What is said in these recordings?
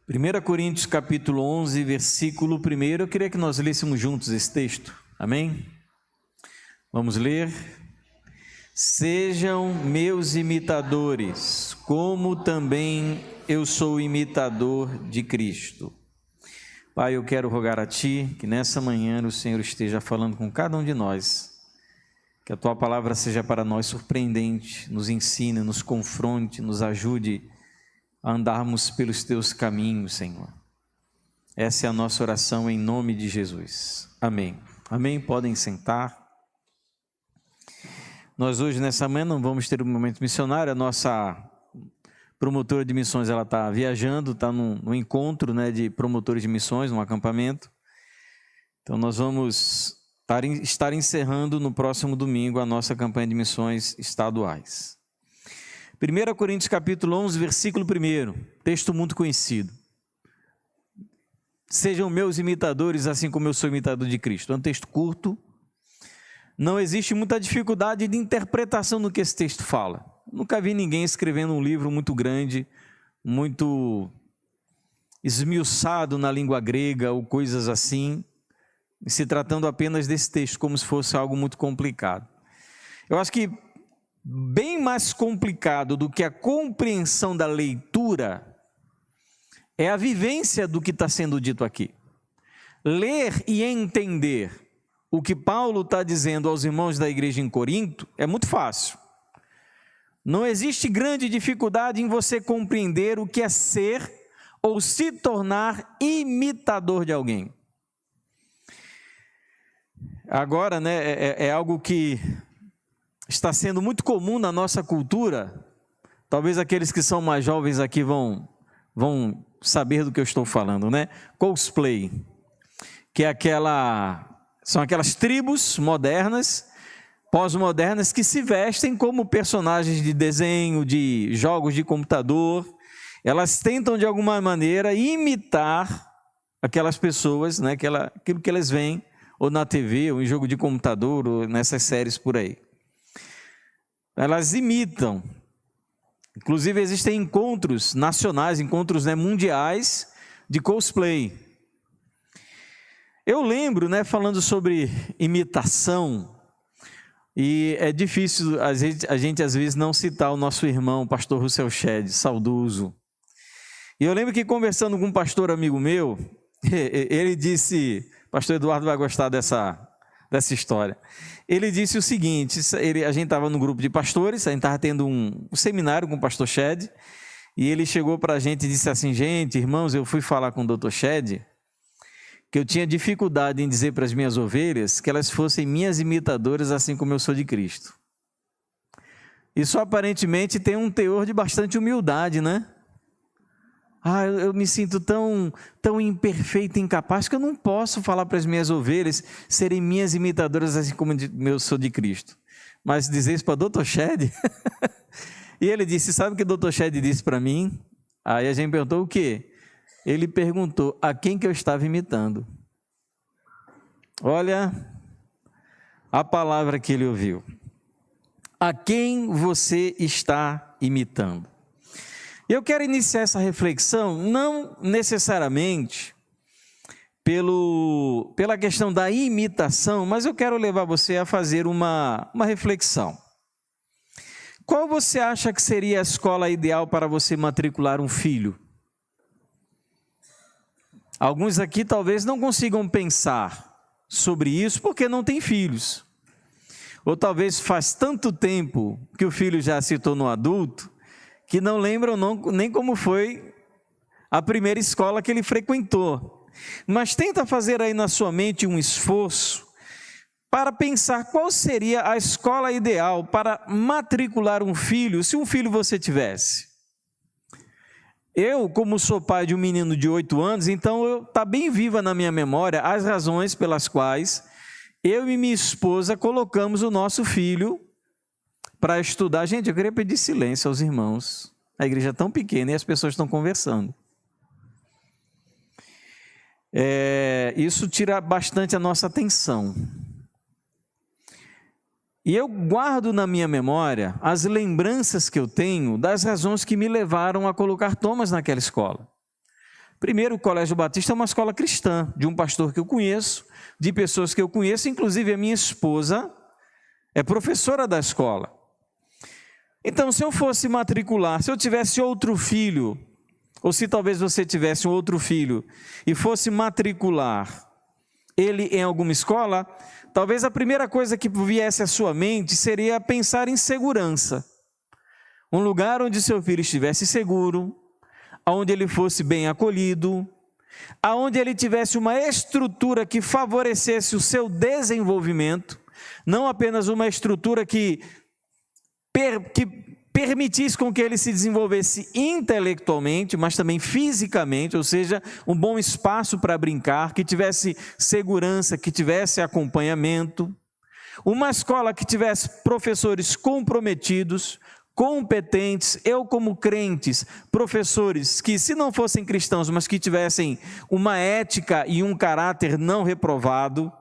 1 Coríntios capítulo 11, versículo 1, eu queria que nós lêssemos juntos esse texto, amém? Vamos ler. Sejam meus imitadores, como também eu sou imitador de Cristo. Pai, eu quero rogar a Ti que nessa manhã o Senhor esteja falando com cada um de nós, que a Tua palavra seja para nós surpreendente, nos ensine, nos confronte, nos ajude a andarmos pelos Teus caminhos, Senhor. Essa é a nossa oração em nome de Jesus. Amém. Amém. Podem sentar. Nós hoje, nessa manhã, não vamos ter um momento missionário. A nossa promotora de missões, ela está viajando, está no encontro, né, de promotores de missões, num acampamento. Então, nós vamos estar encerrando no próximo domingo a nossa campanha de missões estaduais. 1 Coríntios capítulo 11, versículo 1, texto muito conhecido. Sejam meus imitadores, assim como eu sou imitador de Cristo. É um texto curto, não existe muita dificuldade de interpretação no que esse texto fala. Nunca vi ninguém escrevendo um livro muito grande, muito esmiuçado na língua grega ou coisas assim, se tratando apenas desse texto, como se fosse algo muito complicado. Eu acho que bem mais complicado do que a compreensão da leitura é a vivência do que está sendo dito aqui. Ler e entender o que Paulo está dizendo aos irmãos da igreja em Corinto é muito fácil. Não existe grande dificuldade em você compreender o que é ser ou se tornar imitador de alguém. Agora, né, é algo que está sendo muito comum na nossa cultura. Talvez aqueles que são mais jovens aqui vão saber do que eu estou falando, né? Cosplay, que é são aquelas tribos modernas, pós-modernas, que se vestem como personagens de desenho, de jogos de computador. Elas tentam, de alguma maneira, imitar aquelas pessoas, né? Aquilo que elas veem, ou na TV, ou em jogo de computador, ou nessas séries por aí. Elas imitam. Inclusive existem encontros nacionais, encontros, né, mundiais de cosplay. Eu lembro, né, falando sobre imitação, e é difícil a gente às vezes não citar o nosso irmão, o pastor Russell Shedd, saudoso. E eu lembro que conversando com um pastor amigo meu, ele disse, pastor Eduardo vai gostar dessa história. Ele disse o seguinte, a gente estava no grupo de pastores, a gente estava tendo um seminário com o pastor Shedd, e ele chegou para a gente e disse assim, gente, irmãos, eu fui falar com o Dr. Shedd, que eu tinha dificuldade em dizer para as minhas ovelhas que elas fossem minhas imitadoras, assim como eu sou de Cristo. Isso aparentemente tem um teor de bastante humildade, né? Eu me sinto tão imperfeito e incapaz que eu não posso falar para as minhas ovelhas serem minhas imitadoras assim como eu sou de Cristo. Mas dizer isso para o Dr. Shedd? E ele disse, sabe o que o Dr. Shedd disse para mim? Aí a gente perguntou o quê? Ele perguntou a quem que eu estava imitando. Olha a palavra que ele ouviu. A quem você está imitando? Eu quero iniciar essa reflexão, não necessariamente pela questão da imitação, mas eu quero levar você a fazer uma reflexão. Qual você acha que seria a escola ideal para você matricular um filho? Alguns aqui talvez não consigam pensar sobre isso porque não têm filhos. Ou talvez faz tanto tempo que o filho já se tornou adulto, que não lembram nem como foi a primeira escola que ele frequentou. Mas tenta fazer aí na sua mente um esforço para pensar qual seria a escola ideal para matricular um filho, se um filho você tivesse. Eu, como sou pai de um menino de 8 anos, então está bem viva na minha memória as razões pelas quais eu e minha esposa colocamos o nosso filho para estudar. Gente, eu queria pedir silêncio aos irmãos. A igreja é tão pequena e as pessoas estão conversando. Isso tira bastante a nossa atenção. E eu guardo na minha memória as lembranças que eu tenho das razões que me levaram a colocar Thomas naquela escola. Primeiro, o Colégio Batista é uma escola cristã, de um pastor que eu conheço, de pessoas que eu conheço, inclusive a minha esposa é professora da escola. Então, se eu fosse matricular, se eu tivesse outro filho, ou se talvez você tivesse um outro filho e fosse matricular ele em alguma escola, talvez a primeira coisa que viesse à sua mente seria pensar em segurança. Um lugar onde seu filho estivesse seguro, onde ele fosse bem acolhido, onde ele tivesse uma estrutura que favorecesse o seu desenvolvimento, não apenas uma estrutura que permitisse com que ele se desenvolvesse intelectualmente, mas também fisicamente, ou seja, um bom espaço para brincar, que tivesse segurança, que tivesse acompanhamento. Uma escola que tivesse professores comprometidos, competentes, eu como crentes, professores que se não fossem cristãos, mas que tivessem uma ética e um caráter não reprovado.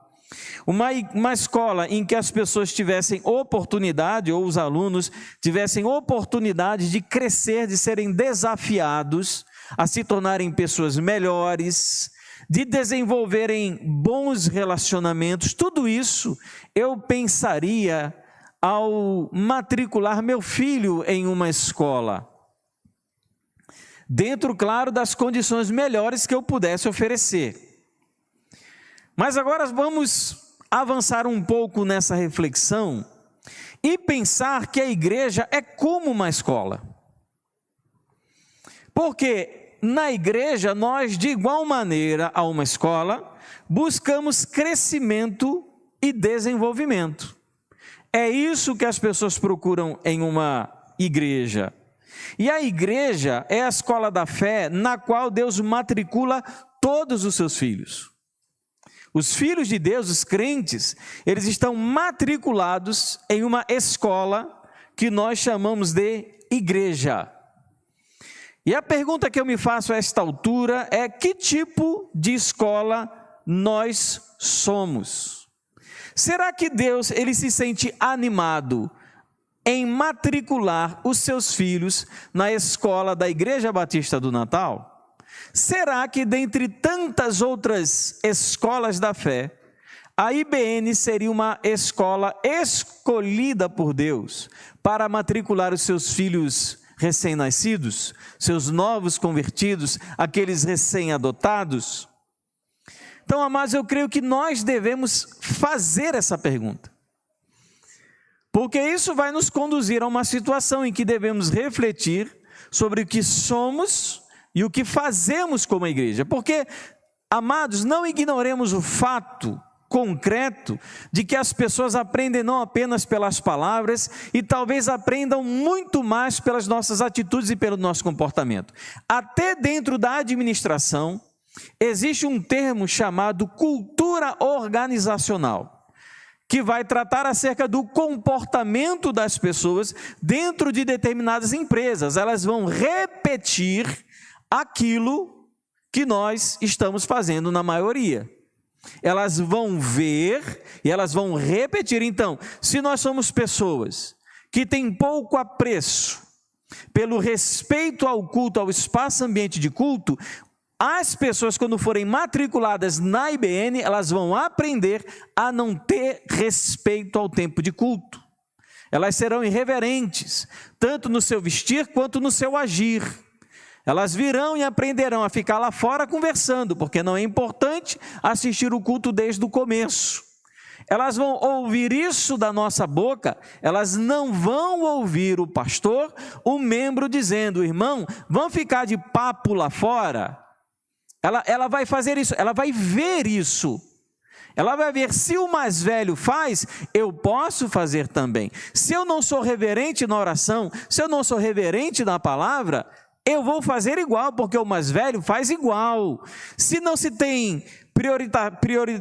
Uma escola em que as pessoas tivessem oportunidade, ou os alunos tivessem oportunidade de crescer, de serem desafiados a se tornarem pessoas melhores, de desenvolverem bons relacionamentos. Tudo isso eu pensaria ao matricular meu filho em uma escola, dentro, claro, das condições melhores que eu pudesse oferecer. Mas agora vamos avançar um pouco nessa reflexão e pensar que a igreja é como uma escola. Porque na igreja nós, de igual maneira a uma escola, buscamos crescimento e desenvolvimento. É isso que as pessoas procuram em uma igreja. E a igreja é a escola da fé na qual Deus matricula todos os seus filhos. Os filhos de Deus, os crentes, eles estão matriculados em uma escola que nós chamamos de igreja. E a pergunta que eu me faço a esta altura é: que tipo de escola nós somos? Será que Deus ele se sente animado em matricular os seus filhos na escola da Igreja Batista do Natal? Será que dentre tantas outras escolas da fé, a IBN seria uma escola escolhida por Deus para matricular os seus filhos recém-nascidos, seus novos convertidos, aqueles recém-adotados? Então, amados, eu creio que nós devemos fazer essa pergunta, porque isso vai nos conduzir a uma situação em que devemos refletir sobre o que somos e o que fazemos como igreja. Porque, amados, não ignoremos o fato concreto de que as pessoas aprendem não apenas pelas palavras e talvez aprendam muito mais pelas nossas atitudes e pelo nosso comportamento. Até dentro da administração existe um termo chamado cultura organizacional, que vai tratar acerca do comportamento das pessoas dentro de determinadas empresas. Elas vão repetir aquilo que nós estamos fazendo na maioria. Elas vão ver e elas vão repetir. Então, se nós somos pessoas que têm pouco apreço pelo respeito ao culto, ao espaço ambiente de culto, as pessoas, quando forem matriculadas na IBN, elas vão aprender a não ter respeito ao tempo de culto. Elas serão irreverentes, tanto no seu vestir quanto no seu agir. Elas virão e aprenderão a ficar lá fora conversando, porque não é importante assistir o culto desde o começo. Elas vão ouvir isso da nossa boca, elas não vão ouvir o pastor, o membro dizendo: irmão, vão ficar de papo lá fora? Ela vai fazer isso, ela vai ver isso. Ela vai ver, se o mais velho faz, eu posso fazer também. Se eu não sou reverente na oração, se eu não sou reverente na palavra, eu vou fazer igual, porque o mais velho faz igual. Se não se tem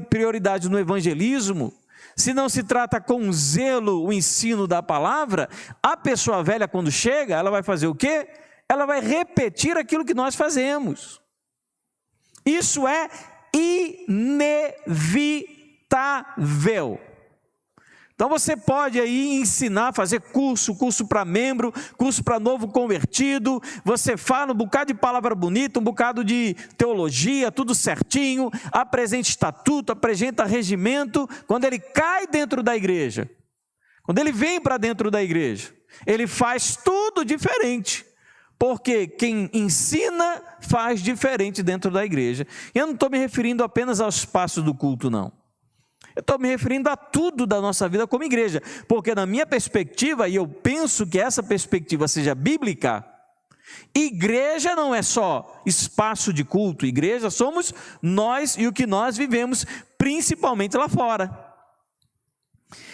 prioridade no evangelismo, se não se trata com zelo o ensino da palavra, a pessoa velha, quando chega, ela vai fazer o quê? Ela vai repetir aquilo que nós fazemos. Isso é inevitável. Então você pode aí ensinar, fazer curso para membro, curso para novo convertido, você fala um bocado de palavra bonita, um bocado de teologia, tudo certinho, apresenta estatuto, apresenta regimento. Quando ele cai dentro da igreja, quando ele vem para dentro da igreja, ele faz tudo diferente, porque quem ensina faz diferente dentro da igreja. E eu não estou me referindo apenas ao espaço do culto, não. Eu estou me referindo a tudo da nossa vida como igreja, porque na minha perspectiva, e eu penso que essa perspectiva seja bíblica, igreja não é só espaço de culto, igreja somos nós e o que nós vivemos, principalmente lá fora.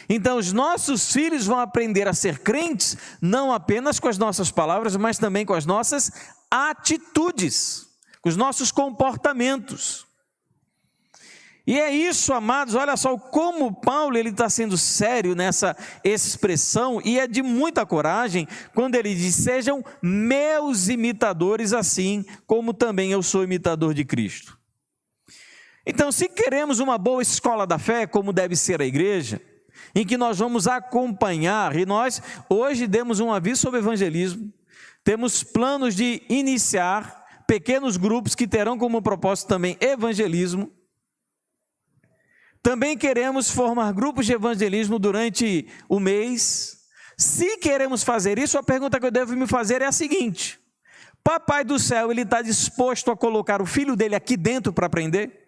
Então os nossos filhos vão aprender a ser crentes, não apenas com as nossas palavras, mas também com as nossas atitudes, com os nossos comportamentos. E é isso, amados, olha só como Paulo está sendo sério nessa expressão, e é de muita coragem, quando ele diz, sejam meus imitadores, assim como também eu sou imitador de Cristo. Então, se queremos uma boa escola da fé, como deve ser a igreja, em que nós vamos acompanhar, e nós hoje demos um aviso sobre evangelismo, temos planos de iniciar pequenos grupos que terão como propósito também evangelismo. Também queremos formar grupos de evangelismo durante o mês. Se queremos fazer isso, a pergunta que eu devo me fazer é a seguinte: Papai do céu, ele está disposto a colocar o filho dele aqui dentro para aprender?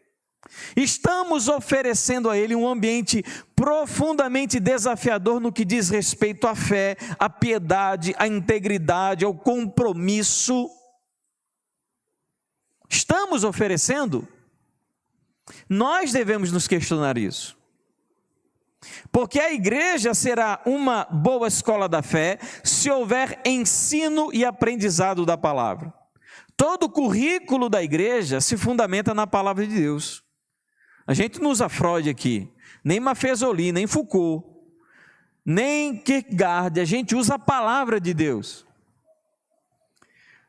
Estamos oferecendo a ele um ambiente profundamente desafiador no que diz respeito à fé, à piedade, à integridade, ao compromisso? Estamos oferecendo? Nós devemos nos questionar isso, porque a igreja será uma boa escola da fé se houver ensino e aprendizado da palavra. Todo o currículo da igreja se fundamenta na palavra de Deus. A gente não usa Freud aqui, nem Maffesoli, nem Foucault, nem Kierkegaard, a gente usa a palavra de Deus.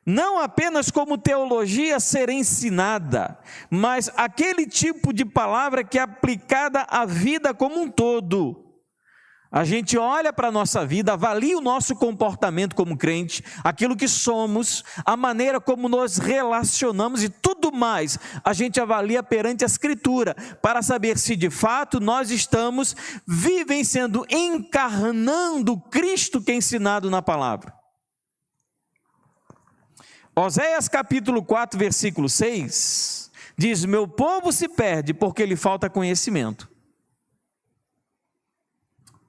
Não apenas como teologia ser ensinada, mas aquele tipo de palavra que é aplicada à vida como um todo. A gente olha para a nossa vida, avalia o nosso comportamento como crente, aquilo que somos, a maneira como nos relacionamos e tudo mais, a gente avalia perante a Escritura, para saber se de fato nós estamos vivenciando, encarnando Cristo que é ensinado na palavra. Oséias capítulo 4, versículo 6, diz, meu povo se perde porque lhe falta conhecimento.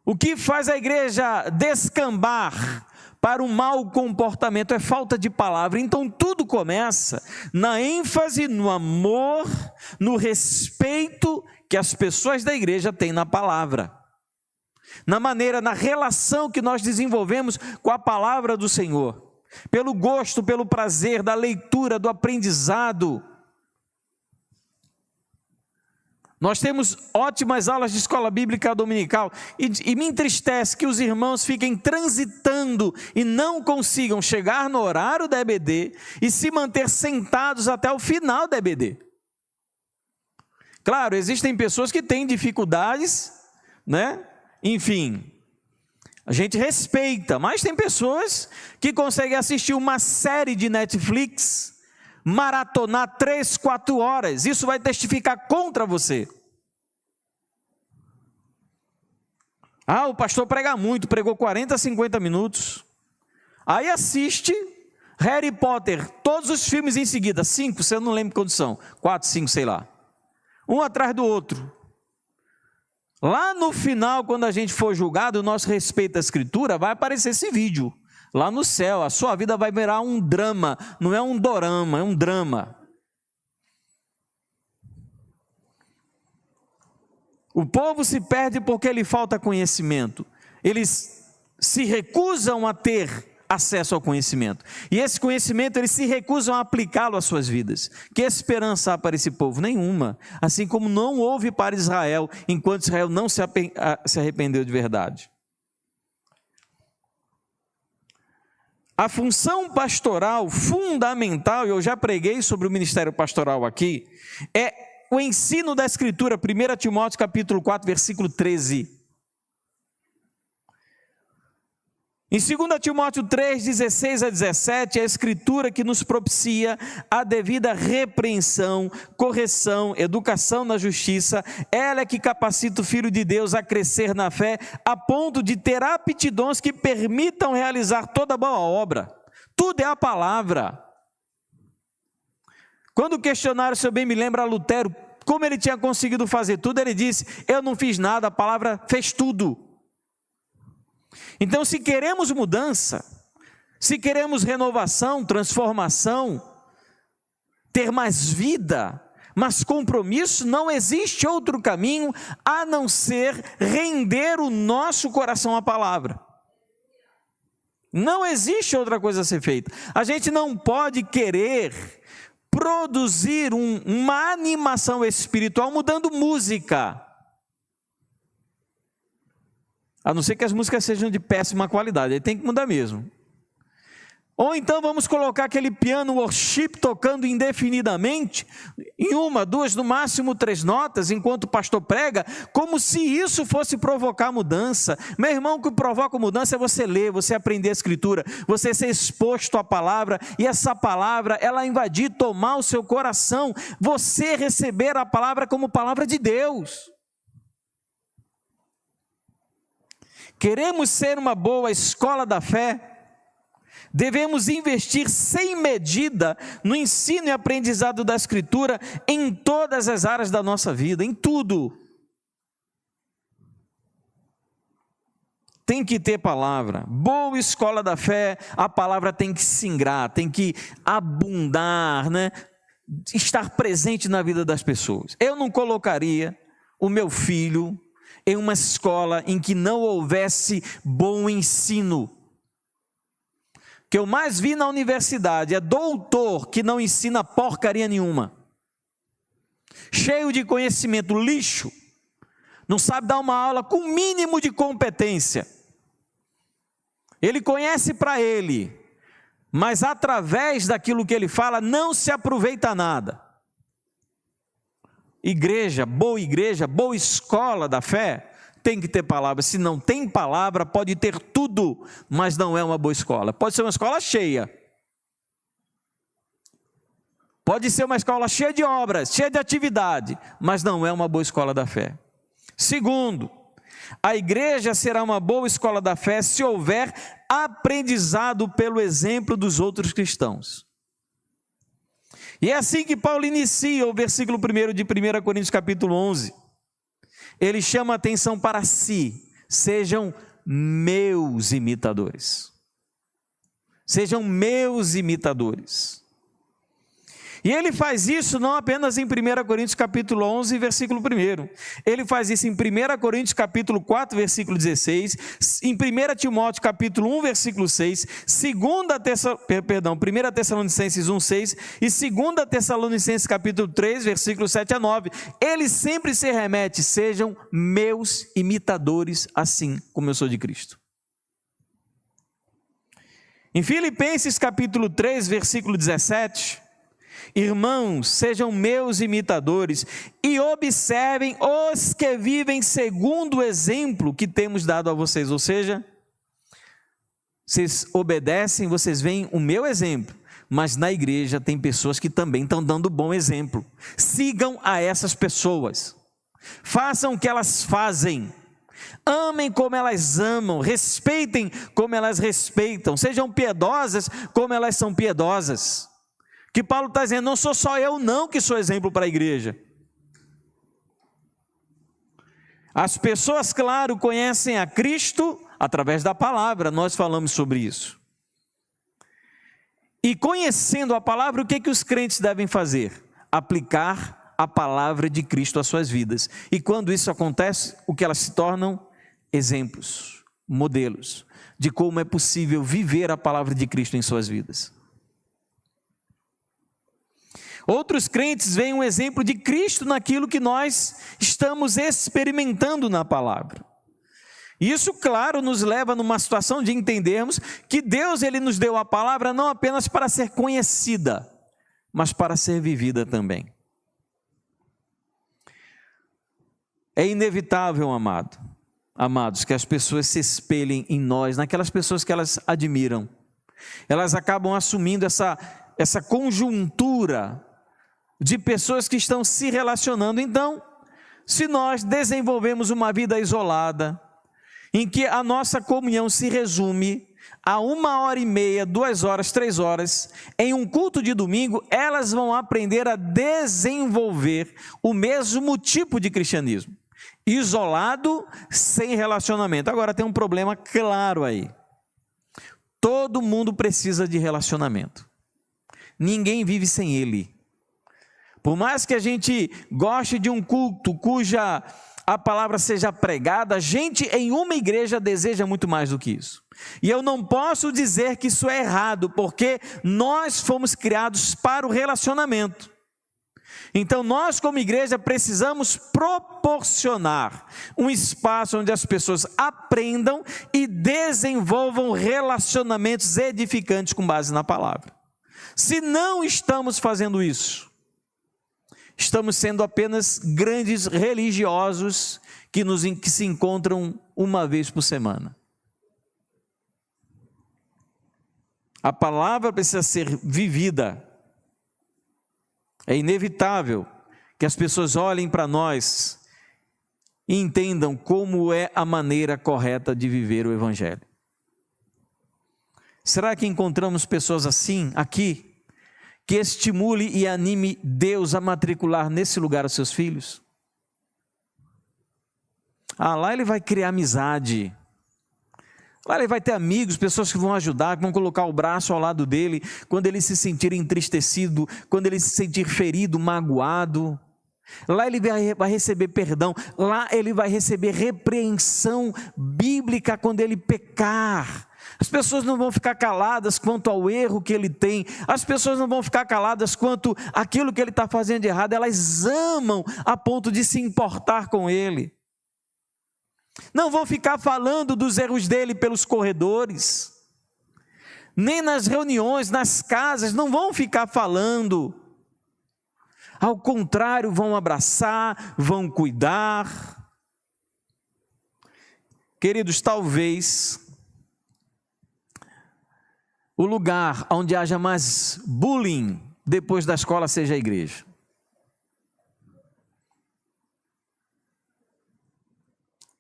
O que faz a igreja descambar para um mau comportamento é falta de palavra. Então tudo começa na ênfase, no amor, no respeito que as pessoas da igreja têm na palavra. Na maneira, na relação que nós desenvolvemos com a palavra do Senhor. Pelo gosto, pelo prazer da leitura, do aprendizado. Nós temos ótimas aulas de escola bíblica dominical e me entristece que os irmãos fiquem transitando e não consigam chegar no horário da EBD e se manter sentados até o final da EBD. Claro, existem pessoas que têm dificuldades, né? Enfim, a gente respeita, mas tem pessoas que conseguem assistir uma série de Netflix, maratonar 3, 4 horas, isso vai testificar contra você. Ah, o pastor prega muito, pregou 40, 50 minutos. Aí assiste Harry Potter, todos os filmes em seguida, 5, você não lembra quantos são, 4, 5, sei lá. Um atrás do outro. Lá no final, quando a gente for julgado, o nosso respeito à Escritura, vai aparecer esse vídeo. Lá no céu, a sua vida vai virar um drama, não é um dorama, é um drama. O povo se perde porque lhe falta conhecimento. Eles se recusam a ter acesso ao conhecimento. E esse conhecimento, eles se recusam a aplicá-lo às suas vidas. Que esperança há para esse povo? Nenhuma. Assim como não houve para Israel, enquanto Israel não se arrependeu de verdade. A função pastoral fundamental, eu já preguei sobre o ministério pastoral aqui, é o ensino da Escritura, 1 Timóteo capítulo 4, versículo 13. Em 2 Timóteo 3, 16 a 17, é a Escritura que nos propicia a devida repreensão, correção, educação na justiça. Ela é que capacita o Filho de Deus a crescer na fé, a ponto de ter aptidões que permitam realizar toda boa obra. Tudo é a palavra. Quando questionaram, se eu bem me lembro, a Lutero, como ele tinha conseguido fazer tudo, ele disse: eu não fiz nada, a palavra fez tudo. Então, se queremos mudança, se queremos renovação, transformação, ter mais vida, mais compromisso, não existe outro caminho a não ser render o nosso coração à palavra. Não existe outra coisa a ser feita. A gente não pode querer produzir uma animação espiritual mudando música. A não ser que as músicas sejam de péssima qualidade, aí tem que mudar mesmo. Ou então vamos colocar aquele piano worship tocando indefinidamente, em 1, 2, no máximo 3 notas, enquanto o pastor prega, como se isso fosse provocar mudança. Meu irmão, o que provoca mudança é você ler, você aprender a Escritura, você ser exposto à palavra, e essa palavra, ela invadir, tomar o seu coração, você receber a palavra como palavra de Deus. Queremos ser uma boa escola da fé, devemos investir sem medida no ensino e aprendizado da Escritura em todas as áreas da nossa vida, em tudo. Tem que ter palavra. Boa escola da fé, a palavra tem que singrar, tem que abundar, né? Estar presente na vida das pessoas. Eu não colocaria o meu filho em uma escola em que não houvesse bom ensino. O que eu mais vi na universidade é doutor que não ensina porcaria nenhuma. Cheio de conhecimento, lixo. Não sabe dar uma aula com o mínimo de competência. Ele conhece para ele, mas através daquilo que ele fala não se aproveita nada. Igreja, boa escola da fé, tem que ter palavra. Se não tem palavra, pode ter tudo, mas não é uma boa escola. Pode ser uma escola cheia. Pode ser uma escola cheia de obras, cheia de atividade, mas não é uma boa escola da fé. Segundo, a igreja será uma boa escola da fé se houver aprendizado pelo exemplo dos outros cristãos. E é assim que Paulo inicia o versículo 1 de 1 Coríntios capítulo 11. Ele chama a atenção para si: sejam meus imitadores. Sejam meus imitadores. E ele faz isso não apenas em 1 Coríntios capítulo 11, versículo 1. Ele faz isso em 1 Coríntios capítulo 4, versículo 16, em 1 Timóteo capítulo 1, versículo 6, 1 Tessalonicenses 1, 6 e 2 Tessalonicenses capítulo 3, versículo 7 a 9. Ele sempre se remete: sejam meus imitadores, assim como eu sou de Cristo. Em Filipenses capítulo 3, versículo 17... irmãos, sejam meus imitadores e observem os que vivem segundo o exemplo que temos dado a vocês. Ou seja, vocês obedecem, vocês veem o meu exemplo, mas na igreja tem pessoas que também estão dando bom exemplo. Sigam a essas pessoas, façam o que elas fazem, amem como elas amam, respeitem como elas respeitam, sejam piedosas como elas são piedosas. Que Paulo está dizendo: não sou só eu não que sou exemplo para a igreja. As pessoas, claro, conhecem a Cristo através da palavra, nós falamos sobre isso. E conhecendo a palavra, o que os crentes devem fazer? Aplicar a palavra de Cristo às suas vidas. E quando isso acontece, o que elas se tornam? Exemplos, modelos de como é possível viver a palavra de Cristo em suas vidas. Outros crentes veem um exemplo de Cristo naquilo que nós estamos experimentando na palavra. Isso, claro, nos leva numa situação de entendermos que Deus, Ele nos deu a palavra não apenas para ser conhecida, mas para ser vivida também. É inevitável, amado, amados, que as pessoas se espelhem em nós, naquelas pessoas que elas admiram. Elas acabam assumindo essa conjuntura de pessoas que estão se relacionando. Então, se nós desenvolvemos uma vida isolada, em que a nossa comunhão se resume a 1h30, 2 horas, 3 horas, em um culto de domingo, elas vão aprender a desenvolver o mesmo tipo de cristianismo, isolado, sem relacionamento. Agora tem um problema claro aí. Todo mundo precisa de relacionamento. Ninguém vive sem ele. Por mais que a gente goste de um culto cuja a palavra seja pregada, a gente em uma igreja deseja muito mais do que isso. E eu não posso dizer que isso é errado, porque nós fomos criados para o relacionamento. Então nós como igreja precisamos proporcionar um espaço onde as pessoas aprendam e desenvolvam relacionamentos edificantes com base na palavra. Se não estamos fazendo isso, estamos sendo apenas grandes religiosos que se encontram uma vez por semana. A palavra precisa ser vivida. É inevitável que as pessoas olhem para nós e entendam como é a maneira correta de viver o Evangelho. Será que encontramos pessoas assim aqui, que estimule e anime Deus a matricular nesse lugar os seus filhos? Lá ele vai criar amizade. Lá ele vai ter amigos, pessoas que vão ajudar, que vão colocar o braço ao lado dele, quando ele se sentir entristecido, quando ele se sentir ferido, magoado. Lá ele vai receber perdão, lá ele vai receber repreensão bíblica quando ele pecar. As pessoas não vão ficar caladas quanto ao erro que ele tem, as pessoas não vão ficar caladas quanto àquilo que ele está fazendo de errado, elas amam a ponto de se importar com ele. Não vão ficar falando dos erros dele pelos corredores, nem nas reuniões, nas casas, não vão ficar falando. Ao contrário, vão abraçar, vão cuidar. Queridos, talvez o lugar onde haja mais bullying depois da escola seja a igreja.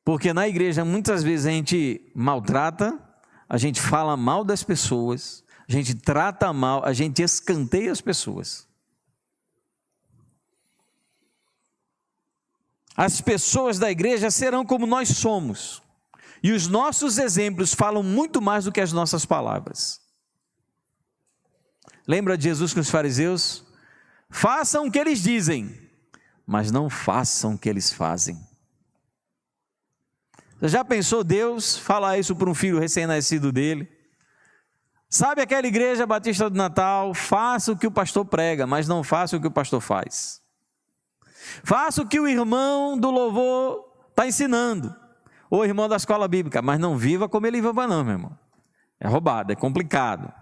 Porque na igreja muitas vezes a gente maltrata, a gente fala mal das pessoas, a gente trata mal, a gente escanteia as pessoas. As pessoas da igreja serão como nós somos, e os nossos exemplos falam muito mais do que as nossas palavras. Lembra de Jesus com os fariseus? Façam o que eles dizem, mas não façam o que eles fazem. Você já pensou Deus falar isso para um filho recém-nascido dele? Sabe aquela igreja batista do Natal? Faça o que o pastor prega, mas não faça o que o pastor faz. Faça o que o irmão do louvor está ensinando, ou o irmão da escola bíblica, mas não viva como ele viva não, meu irmão. É roubado, é complicado.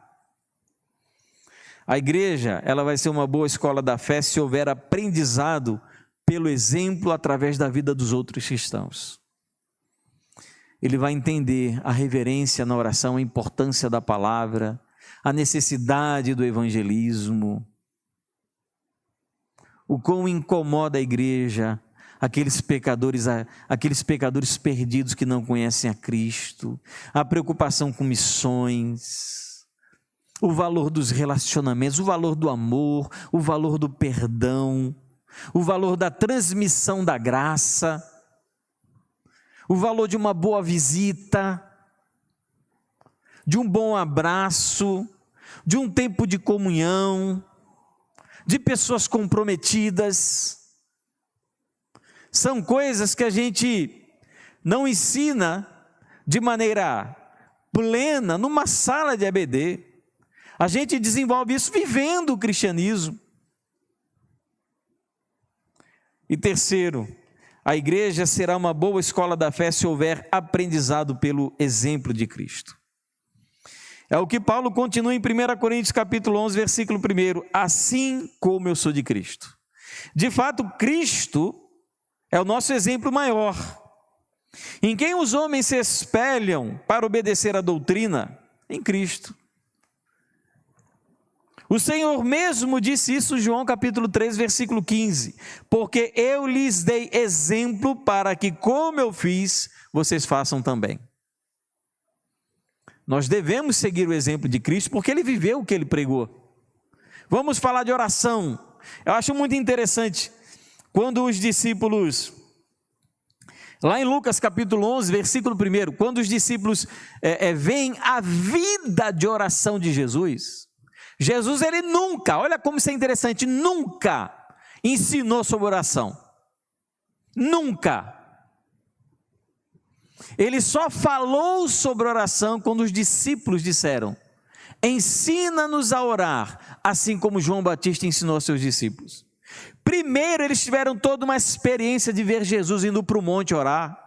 A igreja, ela vai ser uma boa escola da fé se houver aprendizado pelo exemplo através da vida dos outros cristãos. Ele vai entender a reverência na oração, a importância da palavra, a necessidade do evangelismo, o quão incomoda a igreja, aqueles pecadores perdidos que não conhecem a Cristo, a preocupação com missões, o valor dos relacionamentos, o valor do amor, o valor do perdão, o valor da transmissão da graça, o valor de uma boa visita, de um bom abraço, de um tempo de comunhão, de pessoas comprometidas. São coisas que a gente não ensina de maneira plena numa sala de EBD. A gente desenvolve isso vivendo o cristianismo. E terceiro, a igreja será uma boa escola da fé se houver aprendizado pelo exemplo de Cristo. É o que Paulo continua em 1 Coríntios capítulo 11, versículo 1, assim como eu sou de Cristo. De fato, Cristo é o nosso exemplo maior. Em quem os homens se espelham para obedecer a doutrina? Em Cristo. O Senhor mesmo disse isso em João capítulo 3, versículo 15. Porque eu lhes dei exemplo para que, como eu fiz, vocês façam também. Nós devemos seguir o exemplo de Cristo, porque Ele viveu o que Ele pregou. Vamos falar de oração. Eu acho muito interessante, quando os discípulos, lá em Lucas capítulo 11, versículo 1, quando os discípulos veem a vida de oração de Jesus, Jesus, ele nunca, olha como isso é interessante, nunca ensinou sobre oração. Nunca. Ele só falou sobre oração quando os discípulos disseram: ensina-nos a orar, assim como João Batista ensinou aos seus discípulos. Primeiro, eles tiveram toda uma experiência de ver Jesus indo para o monte orar,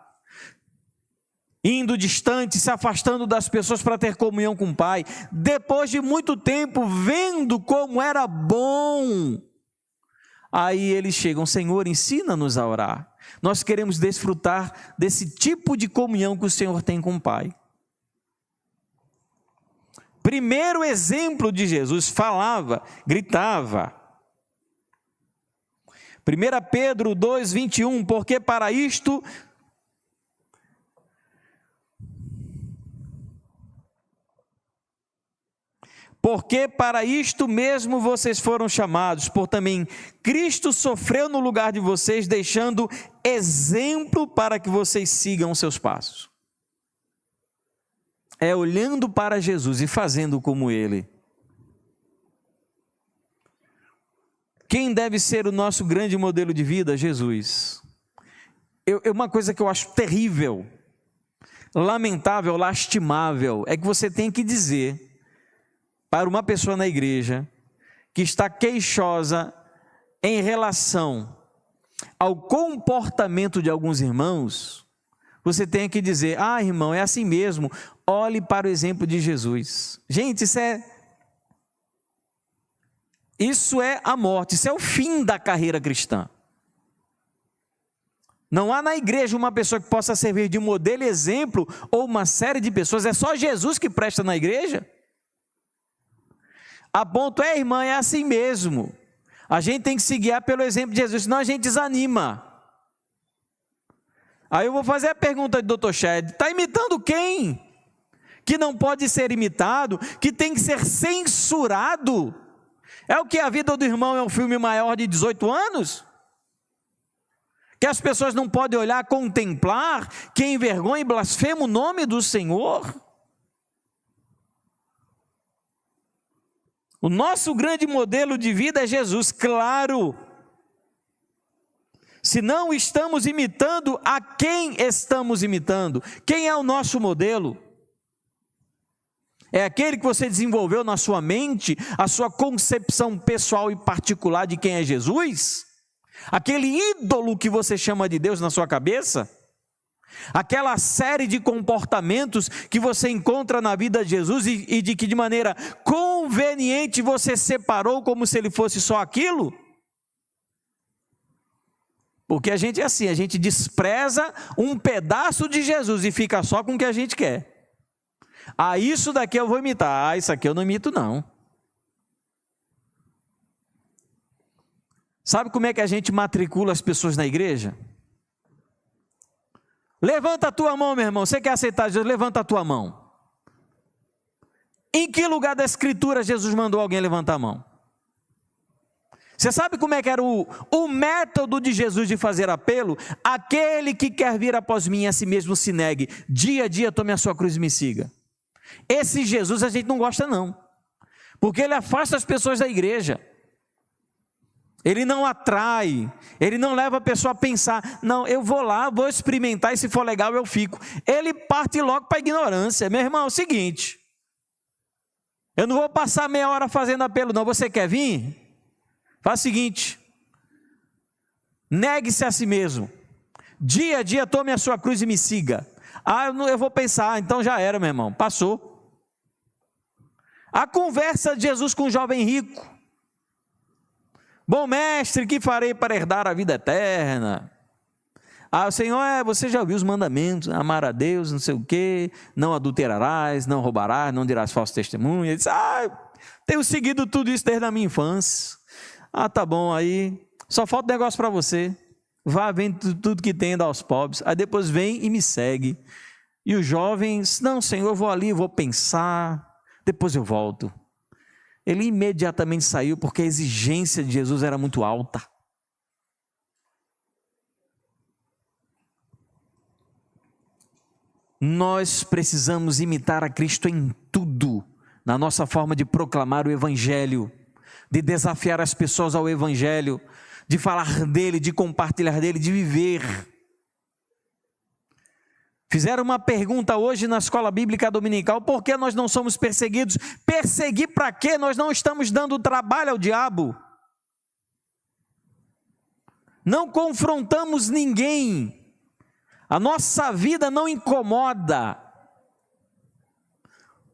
indo distante, se afastando das pessoas para ter comunhão com o Pai. Depois de muito tempo, vendo como era bom, aí eles chegam: Senhor, ensina-nos a orar. Nós queremos desfrutar desse tipo de comunhão que o Senhor tem com o Pai. Primeiro exemplo de Jesus, falava, gritava. 1 Pedro 2, 21, porque para isto mesmo vocês foram chamados, por também Cristo sofreu no lugar de vocês, deixando exemplo para que vocês sigam os seus passos. É olhando para Jesus e fazendo como Ele. Quem deve ser o nosso grande modelo de vida? Jesus. Uma coisa que eu acho terrível, lamentável, lastimável, é que você tem que dizer para uma pessoa na igreja que está queixosa em relação ao comportamento de alguns irmãos, você tem que dizer: ah, irmão, é assim mesmo, olhe para o exemplo de Jesus. Gente, isso é a morte, isso é o fim da carreira cristã. Não há na igreja uma pessoa que possa servir de modelo e exemplo, ou uma série de pessoas, é só Jesus que presta na igreja. A ponto irmã, é assim mesmo. A gente tem que se guiar pelo exemplo de Jesus, senão a gente desanima. Aí eu vou fazer a pergunta de Dr. Shed: está imitando quem? Que não pode ser imitado, que tem que ser censurado. É o que a vida do irmão é um filme maior de 18 anos? Que as pessoas não podem olhar, contemplar, que envergonha e blasfema o nome do Senhor? O nosso grande modelo de vida é Jesus, claro. Se não estamos imitando, a quem estamos imitando? Quem é o nosso modelo? É aquele que você desenvolveu na sua mente, a sua concepção pessoal e particular de quem é Jesus? Aquele ídolo que você chama de Deus na sua cabeça? Aquela série de comportamentos que você encontra na vida de Jesus e de que de maneira conveniente você separou como se ele fosse só aquilo? Porque a gente é assim, a gente despreza um pedaço de Jesus e fica só com o que a gente quer. Ah, isso daqui eu vou imitar. Ah, isso aqui eu não imito não. Sabe como é que a gente matricula as pessoas na igreja? Levanta a tua mão, meu irmão. Você quer aceitar Jesus? Levanta a tua mão. Em que lugar da Escritura Jesus mandou alguém levantar a mão? Você sabe como é que era o método de Jesus de fazer apelo? Aquele que quer vir após mim, a si mesmo se negue. Dia a dia tome a sua cruz e me siga. Esse Jesus a gente não gosta não. Porque ele afasta as pessoas da igreja. Ele não atrai, ele não leva a pessoa a pensar: não, eu vou lá, vou experimentar e se for legal eu fico. Ele parte logo para a ignorância. Meu irmão, é o seguinte: eu não vou passar meia hora fazendo apelo não. Você quer vir? Faz o seguinte: negue-se a si mesmo. Dia a dia tome a sua cruz e me siga. Ah, eu vou pensar, então já era, meu irmão, passou. A conversa de Jesus com o jovem rico: bom mestre, que farei para herdar a vida eterna? Ah, o Senhor, você já ouviu os mandamentos, amar a Deus, não sei o quê, não adulterarás, não roubarás, não dirás falso testemunho. Ele disse, tenho seguido tudo isso desde a minha infância. Tá bom, aí só falta um negócio para você. Vá, vende tudo que tem, dá aos pobres. Aí depois vem e me segue. E os jovens, não, Senhor, eu vou ali, eu vou pensar, depois eu volto. Ele imediatamente saiu porque a exigência de Jesus era muito alta. Nós precisamos imitar a Cristo em tudo, na nossa forma de proclamar o Evangelho, de desafiar as pessoas ao Evangelho, de falar dele, de compartilhar dele, de viver. Fizeram uma pergunta hoje na escola bíblica dominical: por que nós não somos perseguidos? Perseguir para quê? Nós não estamos dando trabalho ao diabo. Não confrontamos ninguém. A nossa vida não incomoda.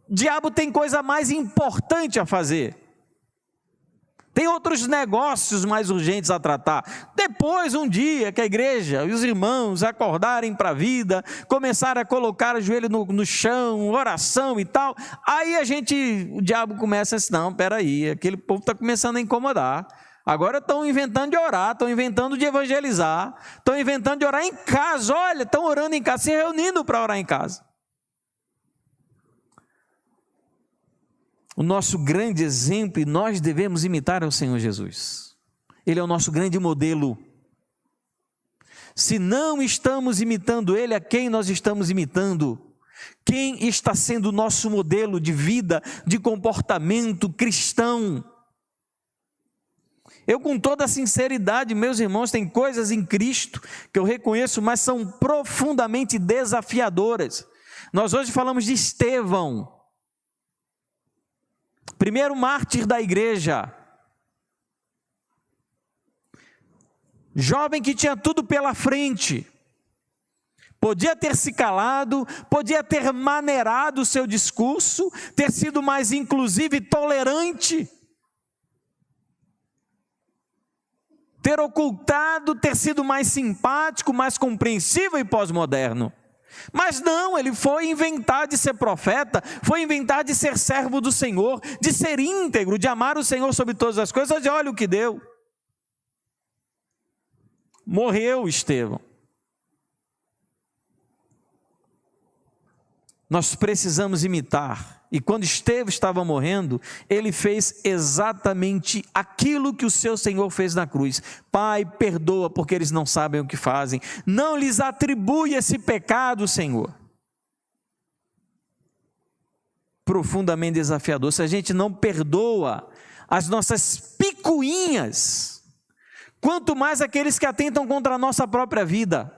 O diabo tem coisa mais importante a fazer. Tem outros negócios mais urgentes a tratar. Depois, um dia que a igreja e os irmãos acordarem para a vida, começarem a colocar o joelho no chão, oração e tal, aí o diabo começa assim, não, peraí, aquele povo está começando a incomodar. Agora estão inventando de orar, estão inventando de evangelizar, estão inventando de orar em casa. Olha, estão orando em casa, se reunindo para orar em casa. O nosso grande exemplo, e nós devemos imitar, é o Senhor Jesus. Ele é o nosso grande modelo. Se não estamos imitando Ele, a quem nós estamos imitando? Quem está sendo o nosso modelo de vida, de comportamento cristão? Eu, com toda a sinceridade, meus irmãos, tem coisas em Cristo que eu reconheço, mas são profundamente desafiadoras. Nós hoje falamos de Estevão, primeiro mártir da igreja, jovem que tinha tudo pela frente, podia ter se calado, podia ter maneirado o seu discurso, ter sido mais inclusivo e tolerante, ter ocultado, ter sido mais simpático, mais compreensível e pós-moderno. Mas não, ele foi inventar de ser profeta, foi inventar de ser servo do Senhor, de ser íntegro, de amar o Senhor sobre todas as coisas, e olha o que deu. Morreu Estevão. Nós precisamos imitar. E quando Estevão estava morrendo, ele fez exatamente aquilo que o seu Senhor fez na cruz. Pai, perdoa porque eles não sabem o que fazem. Não lhes atribui esse pecado, Senhor. Profundamente desafiador. Se a gente não perdoa as nossas picuinhas, quanto mais aqueles que atentam contra a nossa própria vida.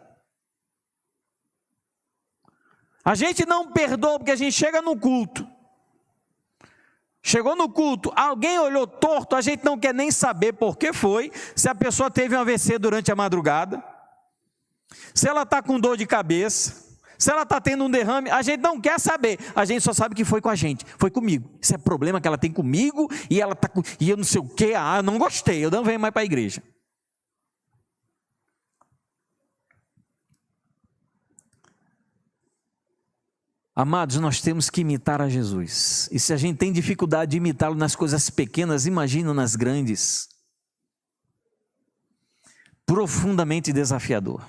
A gente não perdoa porque a gente chega no culto. Chegou no culto, alguém olhou torto, a gente não quer nem saber por que foi, se a pessoa teve um AVC durante a madrugada, se ela está com dor de cabeça, se ela está tendo um derrame, a gente não quer saber, a gente só sabe que foi com a gente, foi comigo. Isso é problema que ela tem comigo, e ela tá e eu não sei o quê, eu não gostei, eu não venho mais para a igreja. Amados, nós temos que imitar a Jesus. E se a gente tem dificuldade de imitá-lo nas coisas pequenas, imagina nas grandes. Profundamente desafiador.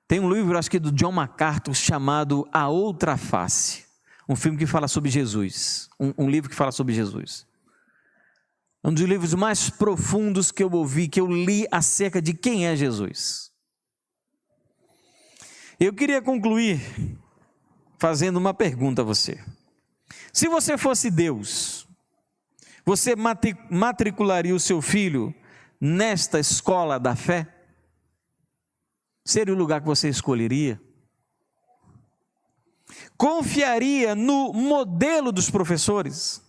Tem um livro, acho que do John MacArthur, chamado A Outra Face. Um filme que fala sobre Jesus. Um livro que fala sobre Jesus. Um dos livros mais profundos que eu ouvi, que eu li acerca de quem é Jesus. Eu queria concluir fazendo uma pergunta a você. Se você fosse Deus, você matricularia o seu filho nesta escola da fé? Seria o lugar que você escolheria? Confiaria no modelo dos professores?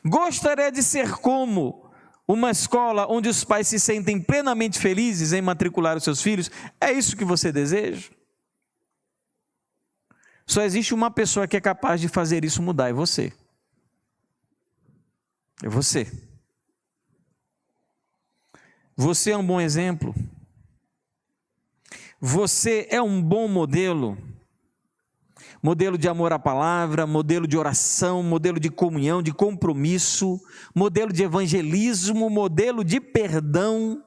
Gostaria de ser como uma escola onde os pais se sentem plenamente felizes em matricular os seus filhos? É isso que você deseja? Só existe uma pessoa que é capaz de fazer isso mudar, é você. É você. Você é um bom exemplo? Você é um bom modelo? Modelo de amor à palavra, modelo de oração, modelo de comunhão, de compromisso, modelo de evangelismo, modelo de perdão.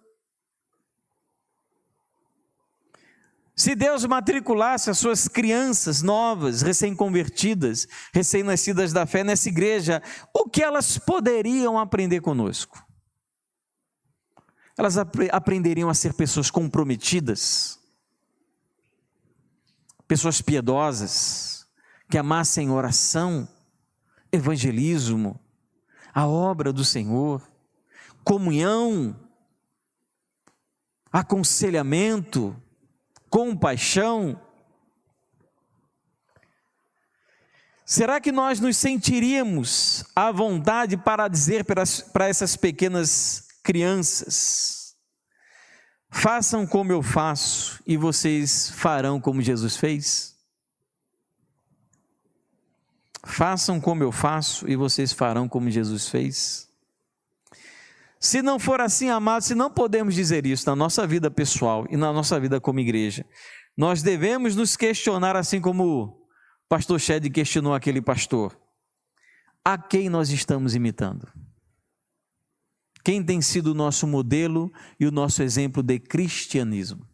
Se Deus matriculasse as suas crianças novas, recém-convertidas, recém-nascidas da fé nessa igreja, o que elas poderiam aprender conosco? Elas aprenderiam a ser pessoas comprometidas, pessoas piedosas, que amassem oração, evangelismo, a obra do Senhor, comunhão, aconselhamento, compaixão. Será que nós nos sentiríamos à vontade para dizer para essas pequenas crianças: façam como eu faço e vocês farão como Jesus fez? Façam como eu faço e vocês farão como Jesus fez? Se não for assim, amados, se não podemos dizer isso na nossa vida pessoal e na nossa vida como igreja, nós devemos nos questionar, assim como o pastor Shed questionou aquele pastor: a quem nós estamos imitando? Quem tem sido o nosso modelo e o nosso exemplo de cristianismo?